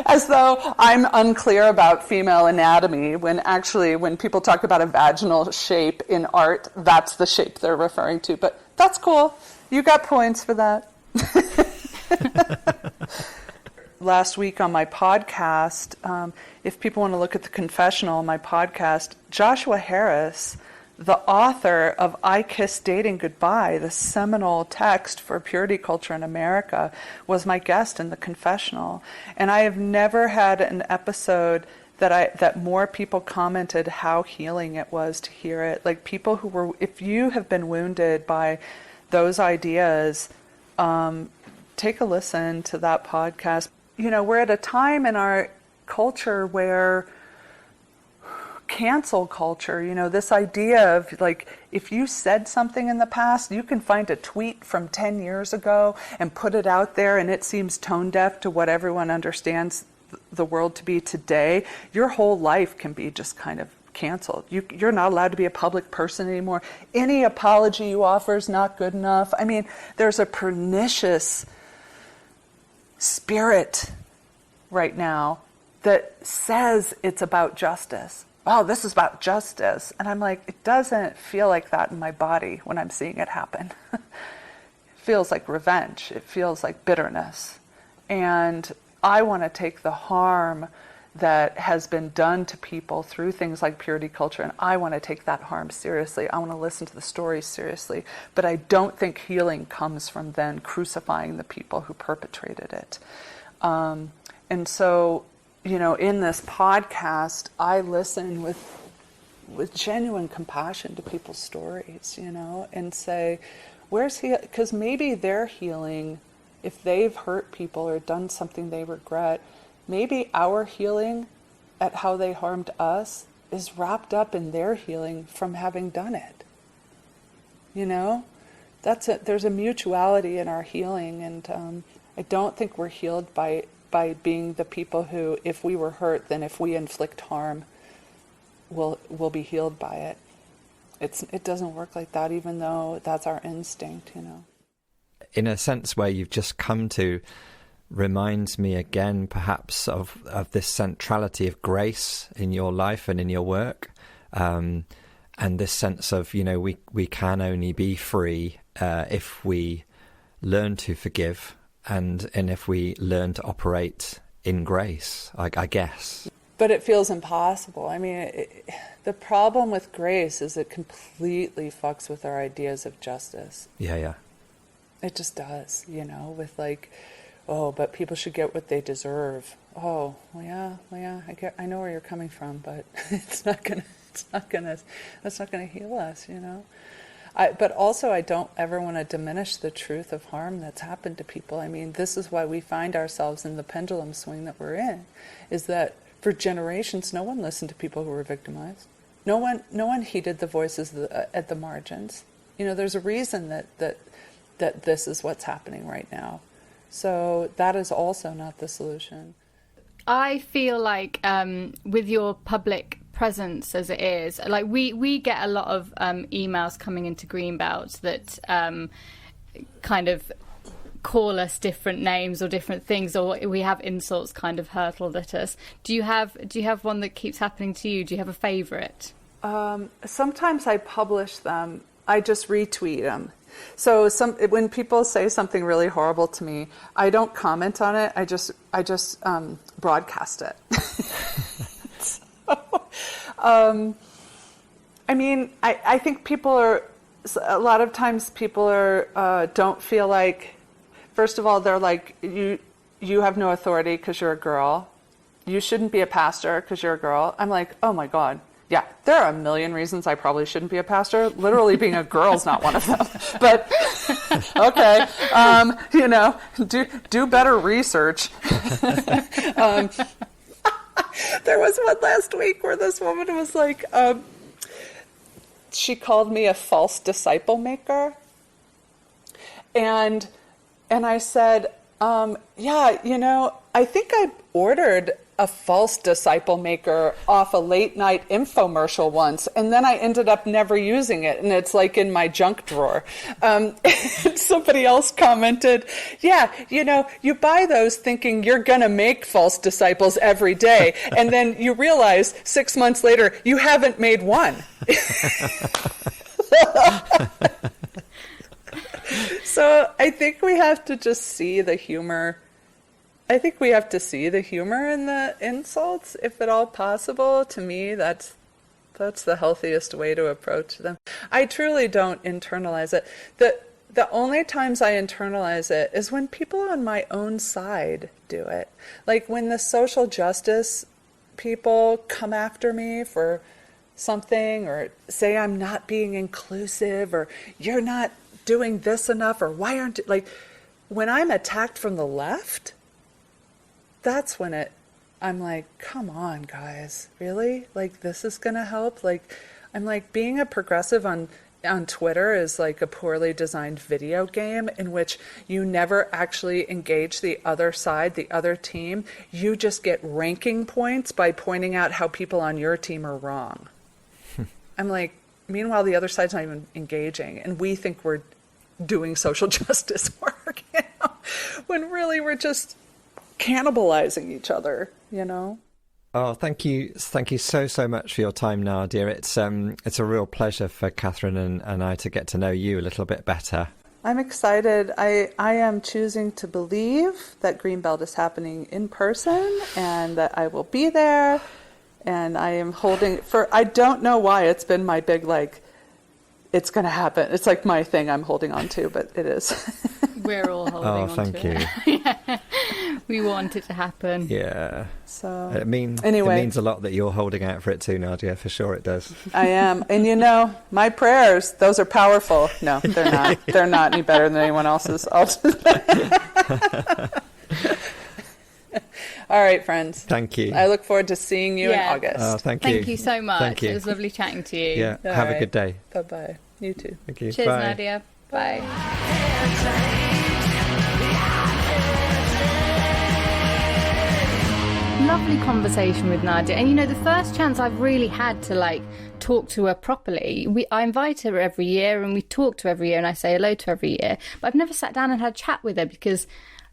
As though I'm unclear about female anatomy, when actually when people talk about a vaginal shape in art, that's the shape they're referring to. But that's cool. You got points for that. Last week on my podcast, if people want to look at the confessional on my podcast, Joshua Harris, the author of I Kiss Dating Goodbye, the seminal text for purity culture in America, was my guest in the confessional. And I have never had an episode that more people commented how healing it was to hear it. Like, people who were, if you have been wounded by those ideas, take a listen to that podcast. We're at a time in our culture where cancel culture, this idea of, like, if you said something in the past, you can find a tweet from 10 years ago and put it out there, and it seems tone deaf to what everyone understands the world to be today. Your whole life can be just kind of canceled. You're not allowed to be a public person anymore. Any apology you offer is not good enough. I mean, there's a pernicious spirit right now that says it's about justice. Oh, this is about justice. And I'm like, it doesn't feel like that in my body when I'm seeing it happen. It feels like revenge. It feels like bitterness. And I want to take the harm that has been done to people through things like purity culture, and I want to take that harm seriously. I want to listen to the stories seriously. But I don't think healing comes from then crucifying the people who perpetrated it. And so, in this podcast, I listen with genuine compassion to people's stories, and say, where's he? Because maybe their healing, if they've hurt people or done something they regret, maybe our healing at how they harmed us is wrapped up in their healing from having done it. there's a mutuality in our healing, and I don't think we're healed by being the people who, if we were hurt, then if we inflict harm, we'll be healed by it. It doesn't work like that, even though that's our instinct, you know. In a sense, where you've just come to reminds me again, perhaps, of this centrality of grace in your life and in your work, and this sense of, you know, we can only be free if we learn to forgive and if we learn to operate in grace, I guess. But it feels impossible. I mean, the problem with grace is it completely fucks with our ideas of justice. Yeah. It just does, you know, with like, oh, but people should get what they deserve. Oh, well, yeah, I know where you're coming from, but that's not gonna heal us, you know. But also, I don't ever want to diminish the truth of harm that's happened to people. I mean, this is why we find ourselves in the pendulum swing that we're in, is that for generations, no one listened to people who were victimized. No one heeded the voices at the margins. You know, there's a reason that this is what's happening right now. So that is also not the solution. I feel like with your public presence as it is, like we get a lot of emails coming into Greenbelt that kind of call us different names or different things, or we have insults kind of hurtled at us. Do you have one that keeps happening to you? Do you have a favourite? Sometimes I publish them. I just retweet them. So when people say something really horrible to me, I don't comment on it. I just broadcast it. I mean, I think a lot of times people don't feel like, first of all, they're like, you have no authority because you're a girl. You shouldn't be a pastor because you're a girl. I'm like, oh my God. Yeah, there are a million reasons I probably shouldn't be a pastor. Literally being a girl is not one of them. But, okay, you know, do better research. There was one last week where this woman was like, she called me a false disciple maker. And I said, yeah, you know, I think I ordered a false disciple maker off a late night infomercial once, and then I ended up never using it, and it's like in my junk drawer. Somebody else commented, yeah, you know, you buy those thinking you're gonna make false disciples every day, and then you realize 6 months later you haven't made one. So I think we have to just see the humor. I think we have to see the humor in the insults, if at all possible. To me, that's the healthiest way to approach them. I truly don't internalize it. The only times I internalize it is when people on my own side do it. Like when the social justice people come after me for something, or say I'm not being inclusive, or you're not doing this enough, or why aren't you, like when I'm attacked from the left, that's when I'm like, come on, guys, really? Like, this is going to help? Like, I'm like, being a progressive on Twitter is like a poorly designed video game in which you never actually engage the other side, the other team. You just get ranking points by pointing out how people on your team are wrong. I'm like, meanwhile, the other side's not even engaging, and we think we're doing social justice work, you know, when really we're just cannibalizing each other, you know. Oh, thank you so much for your time, Nadia. It's a real pleasure for Catherine and I to get to know you a little bit better. I'm excited. I am choosing to believe that Greenbelt is happening in person and that I will be there. And I am holding I don't know why it's been my big, like, it's going to happen. It's like my thing I'm holding on to, but it is. We're all holding on to it. Oh, thank you. Yeah. We want it to happen. Yeah. So it means a lot that you're holding out for it too, Nadia. For sure it does. I am. And you know, my prayers, those are powerful. No, they're not. They're not any better than anyone else's. All right, friends. Thank you. I look forward to seeing you in August. Oh, thank you. Thank you so much. Thank you. It was lovely chatting to you. Yeah. Have a good day. Bye-bye. You too. Thank you. Cheers, Bye. Nadia. Bye. Lovely conversation with Nadia. And, the first chance I've really had to, talk to her properly, I invite her every year and we talk to her every year and I say hello to her every year. But I've never sat down and had a chat with her because,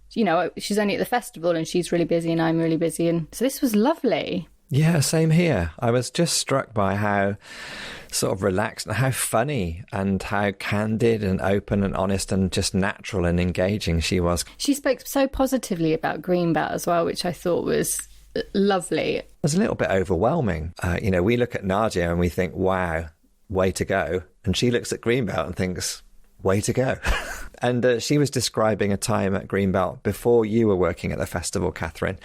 she's only at the festival and she's really busy and I'm really busy. And so this was lovely. Yeah, same here. I was just struck by how sort of relaxed and how funny and how candid and open and honest and just natural and engaging she was. She spoke so positively about Greenbelt as well, which I thought was lovely. It was a little bit overwhelming. We look at Nadia and we think, wow, way to go. And she looks at Greenbelt and thinks, way to go. And she was describing a time at Greenbelt before you were working at the festival, Catherine.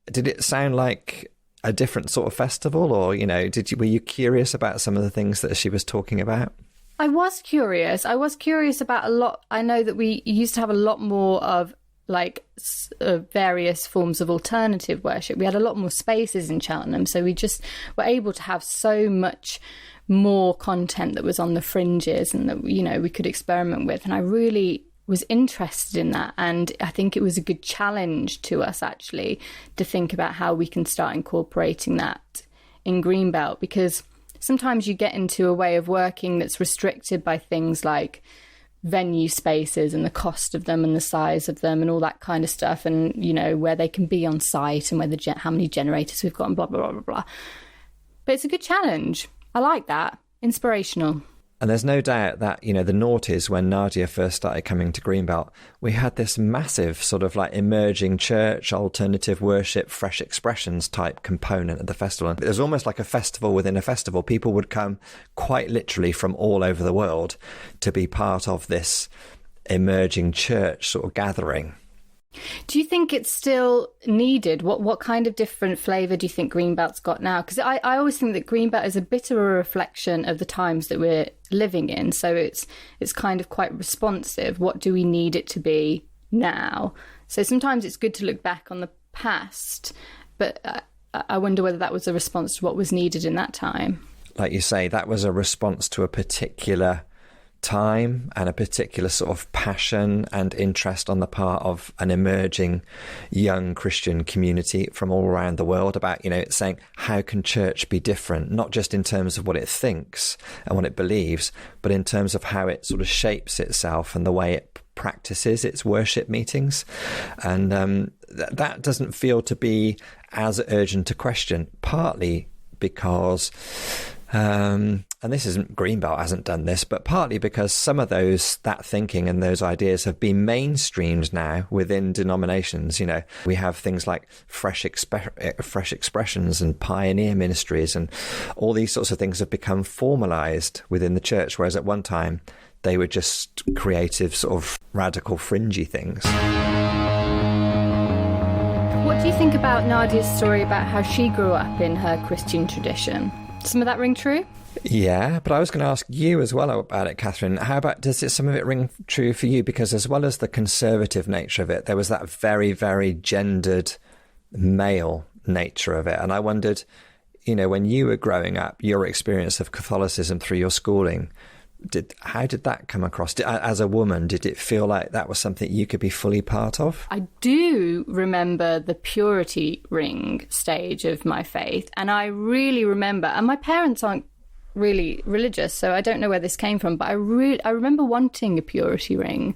Did it sound like a different sort of festival, or were you curious about some of the things that she was talking about? I was curious. About a lot. I know that we used to have a lot more of various forms of alternative worship. We had a lot more spaces in Cheltenham, so we just were able to have so much more content that was on the fringes and that we could experiment with. And I really was interested in that, and I think it was a good challenge to us actually to think about how we can start incorporating that in Greenbelt, because sometimes you get into a way of working that's restricted by things like venue spaces and the cost of them and the size of them and all that kind of stuff, and where they can be on site and how many generators we've got and blah blah blah blah blah. But it's a good challenge. I like that. Inspirational. And there's no doubt that, the noughties, when Nadia first started coming to Greenbelt, we had this massive sort of emerging church, alternative worship, fresh expressions type component of the festival. And it was almost like a festival within a festival. People would come quite literally from all over the world to be part of this emerging church sort of gathering. Do you think it's still needed? What kind of different flavour do you think Greenbelt's got now? Because I always think that Greenbelt is a bit of a reflection of the times that we're living in. So it's kind of quite responsive. What do we need it to be now? So sometimes it's good to look back on the past, but I wonder whether that was a response to what was needed in that time. Like you say, that was a response to a particular time and a particular sort of passion and interest on the part of an emerging young Christian community from all around the world about, saying, how can church be different? Not just in terms of what it thinks and what it believes, but in terms of how it sort of shapes itself and the way it practices its worship meetings. And that doesn't feel to be as urgent a question, partly because and this isn't, Greenbelt hasn't done this, but partly because some of that thinking and those ideas have been mainstreamed now within denominations. We have things like fresh expressions and pioneer ministries, and all these sorts of things have become formalized within the church, whereas at one time they were just creative, sort of radical, fringy things. What do you think about Nadia's story about how she grew up in her Christian tradition? Does some of that ring true? Yeah, but I was going to ask you as well about it, Catherine. How about, does some of it ring true for you? Because as well as the conservative nature of it, there was that very, very gendered male nature of it. And I wondered, when you were growing up, your experience of Catholicism through your schooling, how did that come across? As a woman, did it feel like that was something you could be fully part of? I do remember the purity ring stage of my faith. And I really remember, and my parents aren't really religious, so I don't know where this came from, but I remember wanting a purity ring.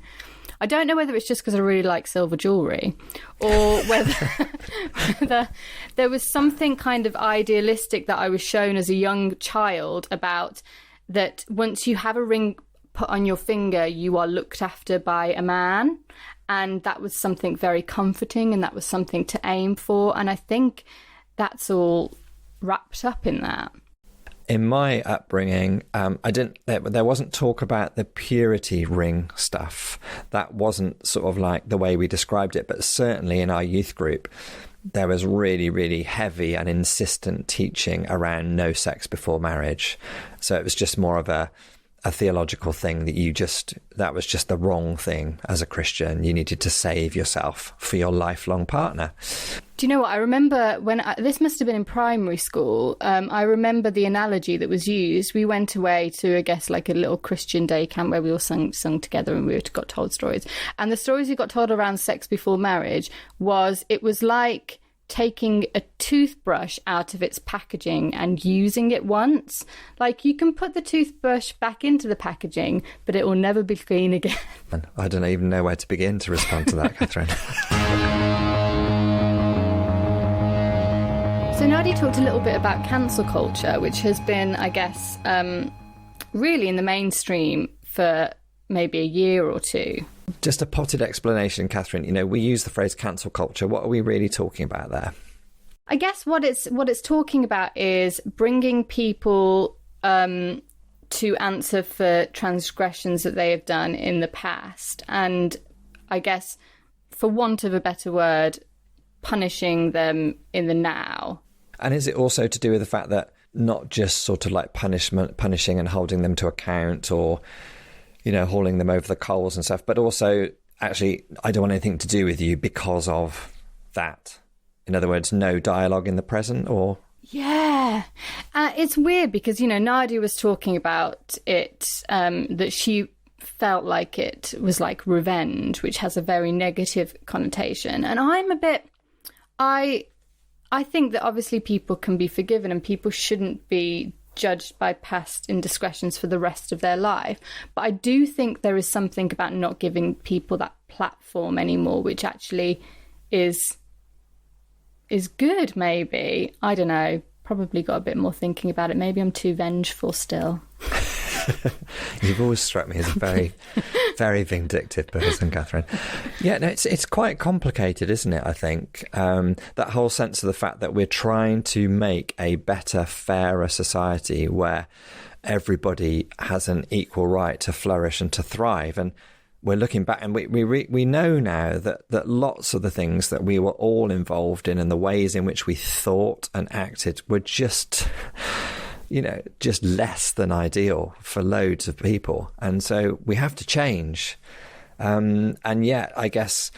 I don't know whether it's just because I really like silver jewellery, or whether there was something kind of idealistic that I was shown as a young child about that once you have a ring put on your finger, you are looked after by a man. And that was something very comforting, and that was something to aim for. And I think that's all wrapped up in that. In my upbringing, there wasn't talk about the purity ring stuff. That wasn't sort of like the way we described it, but certainly in our youth group, there was really, really heavy and insistent teaching around no sex before marriage. So it was just more of a a theological thing that was just the wrong thing as a Christian. You needed to save yourself for your lifelong partner. Do you know what? I remember this must have been in primary school. I remember the analogy that was used. We went away to, I guess, like a little Christian day camp where we all sung together and we got told stories. And the stories we got told around sex before marriage it was like taking a toothbrush out of its packaging and using it once. Like, you can put the toothbrush back into the packaging, but it will never be clean again. I don't even know where to begin to respond to that, Catherine. So Nadia talked a little bit about cancel culture, which has been, I guess, really in the mainstream for maybe a year or two. Just a potted explanation, Catherine. You know, we use the phrase cancel culture. What are we really talking about there? I guess what it's talking about is bringing people to answer for transgressions that they have done in the past, and I guess, for want of a better word, punishing them in the now. And is it also to do with the fact that not just sort of like punishing and holding them to account, or, you know, hauling them over the coals and stuff, but also actually, I don't want anything to do with you because of that? In other words, no dialogue in the present, or? Yeah. It's weird because, you know, Nadia was talking about it, that she felt like it was like revenge, which has a very negative connotation. And I'm a bit... I think that obviously people can be forgiven and people shouldn't be judged by past indiscretions for the rest of their life. But I do think there is something about not giving people that platform anymore, which actually is good, maybe. I don't know. Probably got a bit more thinking about it. Maybe I'm too vengeful still. You've always struck me as a very, very vindictive person, Catherine. Yeah, no, it's quite complicated, isn't it, I think? That whole sense of the fact that we're trying to make a better, fairer society where everybody has an equal right to flourish and to thrive. And we're looking back and we know now that lots of the things that we were all involved in and the ways in which we thought and acted were just... you know, just less than ideal for loads of people. And so we have to change. And yet, I guess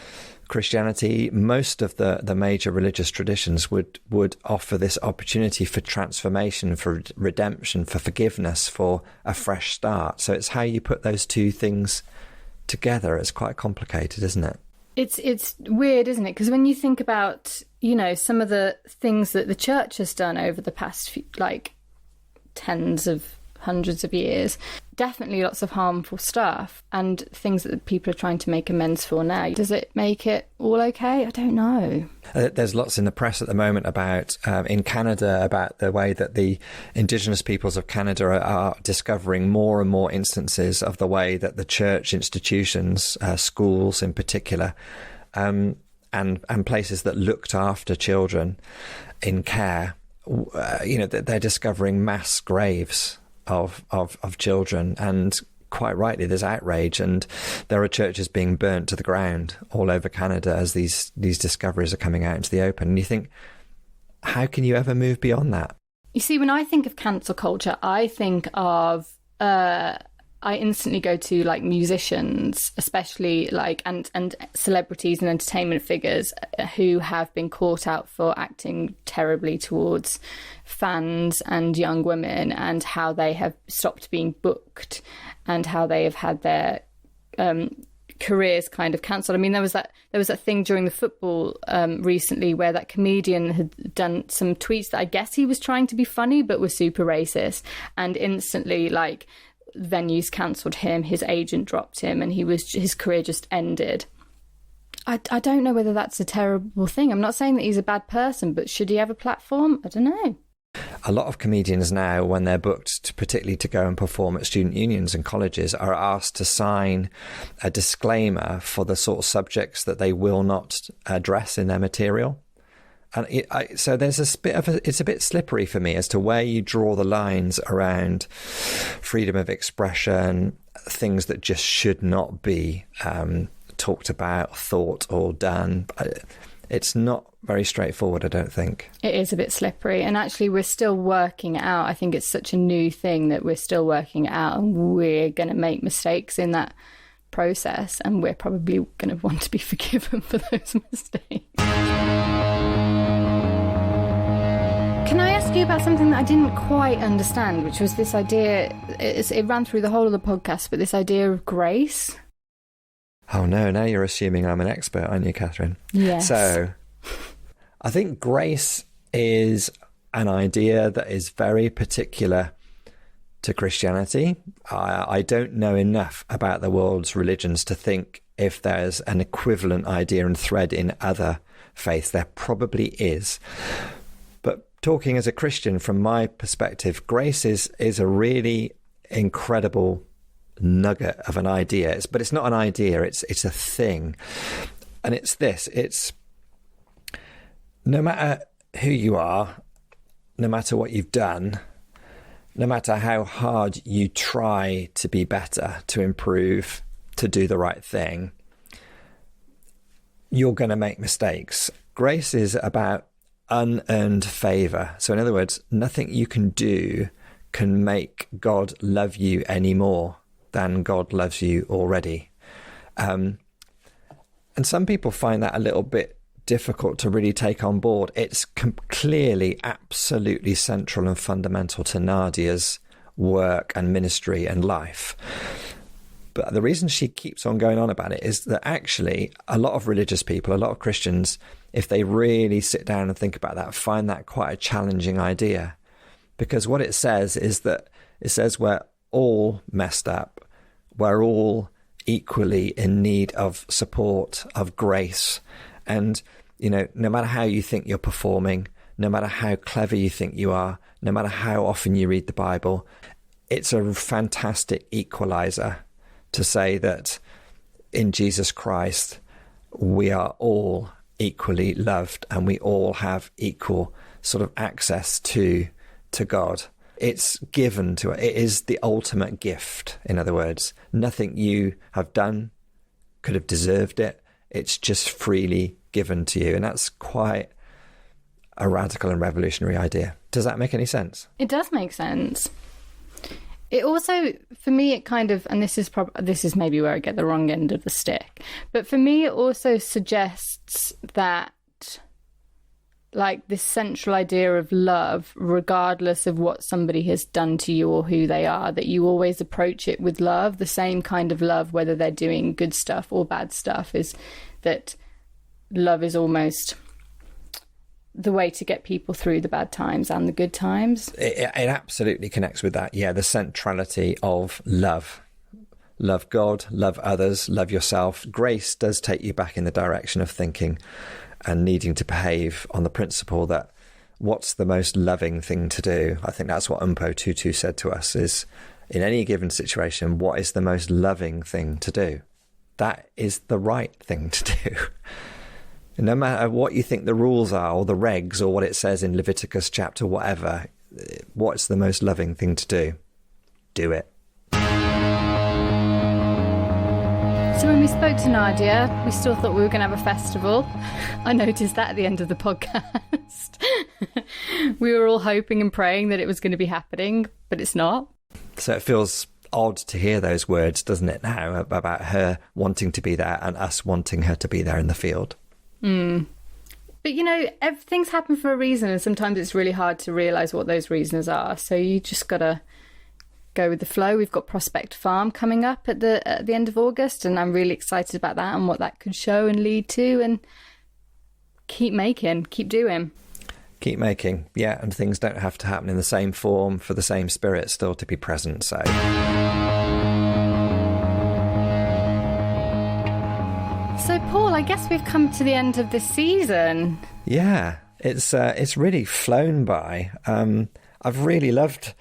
Christianity, most of the major religious traditions would offer this opportunity for transformation, for redemption, for forgiveness, for a fresh start. So it's how you put those two things together. It's quite complicated, isn't it? It's weird, isn't it? Because when you think about, you know, some of the things that the church has done over the past few, tens of hundreds of years, definitely lots of harmful stuff and things that people are trying to make amends for now. Does it make it all okay? I don't know. There's lots in the press at the moment about in Canada, about the way that the Indigenous peoples of Canada are discovering more and more instances of the way that the church institutions, schools in particular, and places that looked after children in care, you know, they're discovering mass graves of children, and quite rightly there's outrage, and there are churches being burnt to the ground all over Canada as these discoveries are coming out into the open. And you think, how can you ever move beyond that? You see, when I think of cancel culture, I think of I instantly go to like musicians, especially like and celebrities and entertainment figures who have been caught out for acting terribly towards fans and young women, and how they have stopped being booked and how they have had their careers kind of cancelled. I mean, there was that thing during the football recently where that comedian had done some tweets that I guess he was trying to be funny but were super racist, and instantly like venues cancelled him, his agent dropped him, and his career just ended. I don't know whether that's a terrible thing. I'm not saying that he's a bad person, but should he have a platform? I don't know. A lot of comedians now, when they're booked, particularly to go and perform at student unions and colleges, are asked to sign a disclaimer for the sort of subjects that they will not address in their material. And so there's it's a bit slippery for me as to where you draw the lines around freedom of expression, things that just should not be talked about, thought, or done. it's not very straightforward, I don't think. It is a bit slippery. And actually, we're still working it out. I think it's such a new thing that we're still working it out, and we're going to make mistakes in that process. And we're probably going to want to be forgiven for those mistakes. Can I ask you about something that I didn't quite understand, which was this idea, it ran through the whole of the podcast, but this idea of grace? Oh no, now you're assuming I'm an expert, aren't you, Catherine? Yes. So, I think grace is an idea that is very particular to Christianity. I don't know enough about the world's religions to think if there's an equivalent idea and thread in other faiths. There probably is. But talking as a Christian, from my perspective, grace is a really incredible nugget of an idea. But it's not an idea, it's a thing. And it's this, it's no matter who you are, no matter what you've done, no matter how hard you try to be better, to improve, to do the right thing, you're going to make mistakes. Grace is about unearned favour. So in other words, nothing you can do can make God love you any more than God loves you already. And some people find that a little bit difficult to really take on board. It's clearly absolutely central and fundamental to Nadia's work and ministry and life. But the reason she keeps on going on about it is that actually a lot of religious people, a lot of Christians, if they really sit down and think about that, find that quite a challenging idea. Because what it says is that it says we're all messed up. We're all equally in need of support, of grace. And, you know, no matter how you think you're performing, no matter how clever you think you are, no matter how often you read the Bible, it's a fantastic equalizer to say that in Jesus Christ, we are all equally loved and we all have equal sort of access to God. It's given to it. It is the ultimate gift. In other words, nothing you have done could have deserved it. It's just freely given to you. And that's quite a radical and revolutionary idea. Does that make any sense? It does make sense. It also, for me, it kind of, and this is maybe where I get the wrong end of the stick, but for me, it also suggests that, like, this central idea of love, regardless of what somebody has done to you or who they are, that you always approach it with love, the same kind of love, whether they're doing good stuff or bad stuff, is that love is almost the way to get people through the bad times and the good times. It absolutely connects with that. Yeah, the centrality of love. Love God, love others, love yourself. Grace does take you back in the direction of thinking and needing to behave on the principle that what's the most loving thing to do? I think that's what Umpo Tutu said to us, is in any given situation, what is the most loving thing to do? That is the right thing to do. No matter what you think the rules are or the regs or what it says in Leviticus chapter whatever, what's the most loving thing to do? Do it. So when we spoke to Nadia, we still thought we were going to have a festival. I noticed that at the end of the podcast. We were all hoping and praying that it was going to be happening, but it's not. So it feels odd to hear those words, doesn't it, now, about her wanting to be there and us wanting her to be there in the field. But, you know, everything's happened for a reason, and sometimes it's really hard to realise what those reasons are. So you just got to go with the flow. We've got Prospect Farm coming up at the end of August, and I'm really excited about that and what that could show and lead to. And keep making, keep doing. Keep making, yeah, and things don't have to happen in the same form for the same spirit still to be present, so... So, Paul, I guess we've come to the end of this season. Yeah, it's really flown by. I've really loved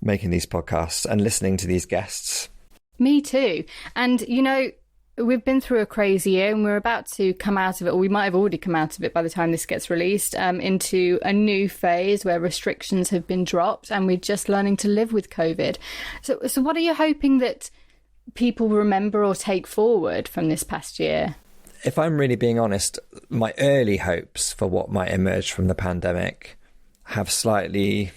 making these podcasts and listening to these guests. Me too. And, you know, we've been through a crazy year and we're about to come out of it, or we might have already come out of it by the time this gets released, into a new phase where restrictions have been dropped and we're just learning to live with COVID. So what are you hoping that people remember or take forward from this past year? if I'm really being honest, my early hopes for what might emerge from the pandemic have slightly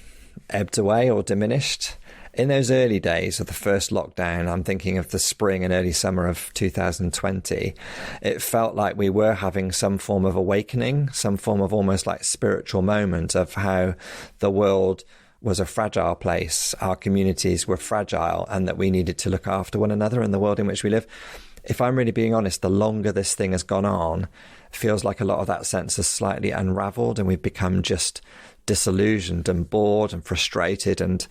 ebbed away or diminished. In those early days of the first lockdown, I'm thinking of the spring and early summer of 2020, it felt like we were having some form of awakening, some form of almost like spiritual moment of how the world was a fragile place, our communities were fragile, and that we needed to look after one another in the world in which we live. If I'm really being honest, the longer this thing has gone on, it feels like a lot of that sense has slightly unraveled, and we've become just disillusioned and bored and frustrated and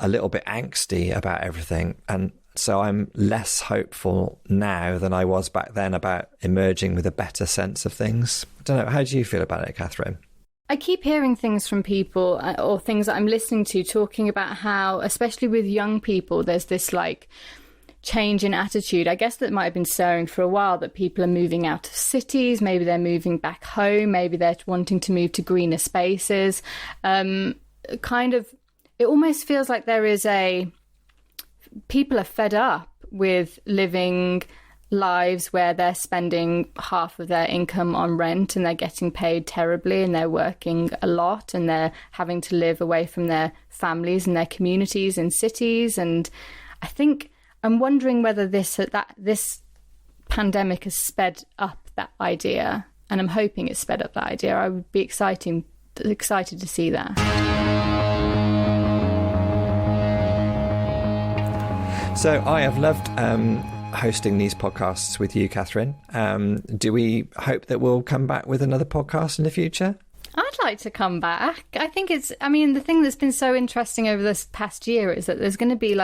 a little bit angsty about everything. And so I'm less hopeful now than I was back then about emerging with a better sense of things. I don't know. How do you feel about it, Catherine? I keep hearing things from people or things that I'm listening to talking about how, especially with young people, there's this like change in attitude. I guess that might have been stirring for a while, that people are moving out of cities, maybe they're moving back home, maybe they're wanting to move to greener spaces. It almost feels like people are fed up with living lives where they're spending half of their income on rent and they're getting paid terribly and they're working a lot and they're having to live away from their families and their communities in cities. And I think I'm wondering whether this pandemic has sped up that idea, and I'm hoping it's sped up that idea. I would be excited to see that. So I have loved hosting these podcasts with you, Catherine. Do we hope that we'll come back with another podcast in the future? I'd like to come back. I think the thing that's been so interesting over this past year is that there's going to be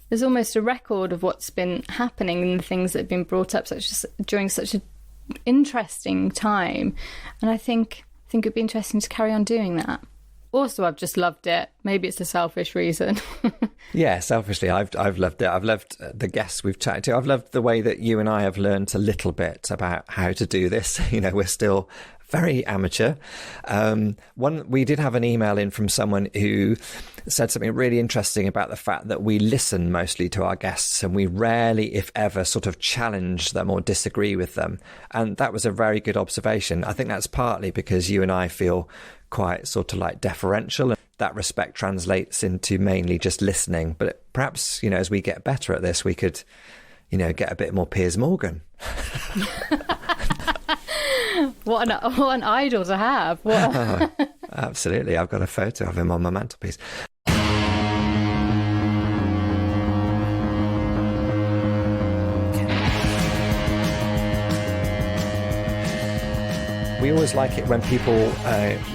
there's almost a record of what's been happening and the things that have been brought up during such an interesting time. And I think it'd be interesting to carry on doing that. Also, I've just loved it. Maybe it's a selfish reason. Yeah, selfishly, I've loved it. I've loved the guests we've chatted to. I've loved the way that you and I have learned a little bit about how to do this. We're still very amateur. We did have an email in from someone who said something really interesting about the fact that we listen mostly to our guests and we rarely, if ever, sort of challenge them or disagree with them. And that was a very good observation. I think that's partly because you and I feel quite sort of like deferential, and that respect translates into mainly just listening. But perhaps, as we get better at this, we could, get a bit more Piers Morgan. What an idol to have. Oh, absolutely. I've got a photo of him on my mantelpiece. We always like it when people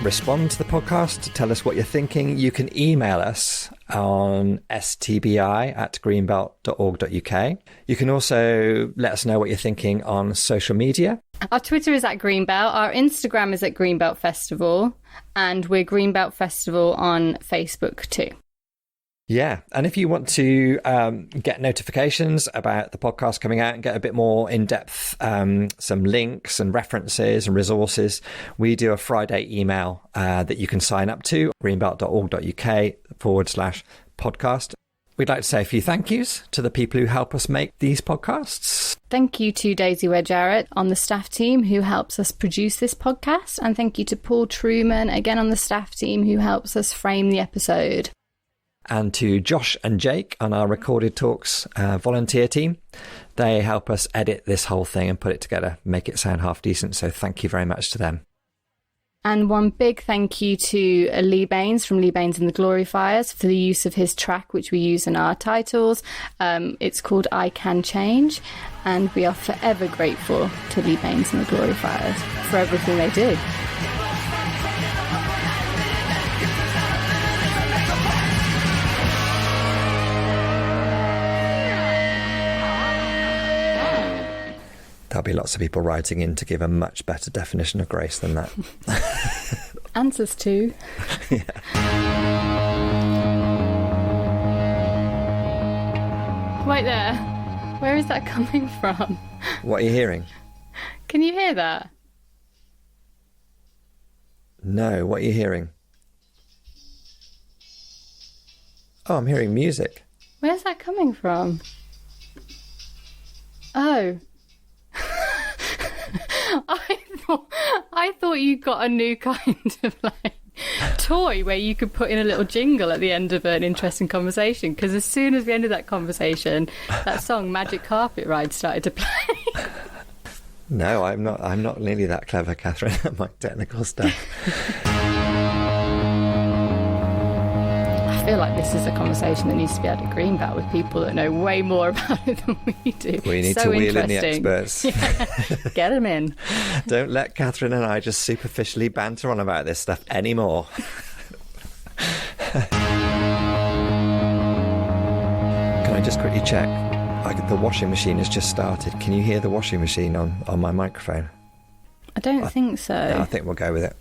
respond to the podcast to tell us what you're thinking. You can email us on stbi@greenbelt.org.uk. You can also let us know what you're thinking on social media. Our Twitter is @Greenbelt. Our Instagram is @Greenbelt Festival. And we're Greenbelt Festival on Facebook too. Yeah. And if you want to get notifications about the podcast coming out and get a bit more in-depth, some links and references and resources, we do a Friday email that you can sign up to, greenbelt.org.uk/podcast. We'd like to say a few thank yous to the people who help us make these podcasts. Thank you to Daisy Ware-Jarrett on the staff team who helps us produce this podcast. And thank you to Paul Truman, again on the staff team, who helps us frame the episode. And to Josh and Jake on our Recorded Talks volunteer team. They help us edit this whole thing and put it together, make it sound half decent. So thank you very much to them. And one big thank you to Lee Baines from Lee Baines and the Glorifiers for the use of his track, which we use in our titles. It's called I Can Change. And we are forever grateful to Lee Baines and the Glorifiers for everything they do. There'll be lots of people writing in to give a much better definition of grace than that. Answers to. Yeah. Right there. Where is that coming from? What are you hearing? Can you hear that? No, what are you hearing? Oh, I'm hearing music. Where's that coming from? Oh. you got a new kind of like toy where you could put in a little jingle at the end of an interesting conversation, because as soon as we ended that conversation, that song Magic Carpet Ride started to play. No, I'm not nearly that clever, Catherine, at my technical stuff. I feel like this is a conversation that needs to be had at Greenbelt with people that know way more about it than we do. We need to wheel in the experts. Yeah. Get them in. Don't let Catherine and I just superficially banter on about this stuff anymore. Can I just quickly check? The washing machine has just started. Can you hear the washing machine on my microphone? I don't think so. No, I think we'll go with it.